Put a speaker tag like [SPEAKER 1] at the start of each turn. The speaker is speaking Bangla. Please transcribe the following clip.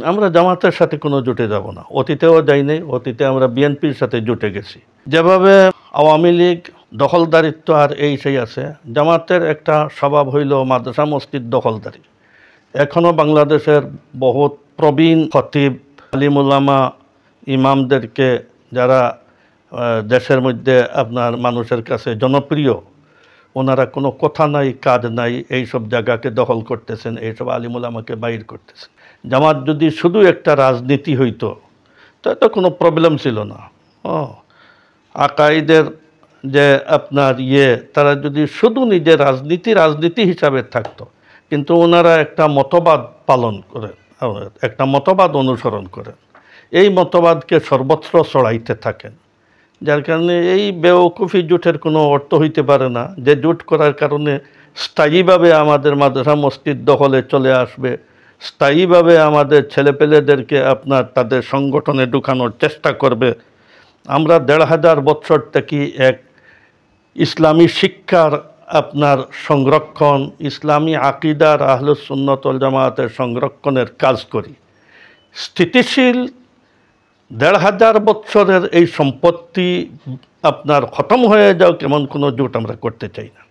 [SPEAKER 1] আমরা জামাতের সাথে কোনো জোটে যাব না, অতীতেও যাই নাই, অতীতে আমরা বিএনপির সাথে জোটে গেছি। যেভাবে আওয়ামী লীগ দখলদারিত্ব আর এই সেই আছে, জামাতের একটা স্বভাব হইল মাদ্রাসা মসজিদ দখলদারি। এখনও বাংলাদেশের বহুত প্রবীণ খতিব আলিম উলামা ইমামদেরকে যারা দেশের মধ্যে আপনার মানুষের কাছে জনপ্রিয়, ওনারা কোনো কথা নাই কাজ নাই, এইসব জায়গাকে দখল করতেছেন, এইসব আলিম উলামাকে বাইর করতেছেন। জামাত যদি শুধু একটা রাজনীতি হইতো তো কোনো প্রবলেম ছিল না। আকাইদের যে আপনার তারা যদি শুধু নিজের রাজনীতি হিসাবে থাকতো, কিন্তু ওনারা একটা মতবাদ পালন করেন, একটা মতবাদ অনুসরণ করেন, এই মতবাদকে সর্বত্র ছড়াইতে থাকেন। যার কারণে এই বেওকুফি জোটের কোনো অর্থ হইতে পারে না যে জোট করার কারণে স্থায়ীভাবে আমাদের মাদ্রাসা মসজিদ দখলে চলে আসবে, স্থায়ীভাবে আমাদের ছেলেপেলেদেরকে আপনার তাদের সংগঠনে ঢুকানোর চেষ্টা করবে। আমরা ১৫০০ বছর থেকে এক ইসলামী শিক্ষার আপনার সংরক্ষণ, ইসলামী আকিদার আহলুস সুন্নাত ওয়াল জামাতের সংরক্ষণের কাজ করি। স্থিতিশীল ১৫০০ বছরের এই সম্পত্তি আপনার খতম হয়ে যাও কেমন কোনো জোট আমরা করতে চাই না।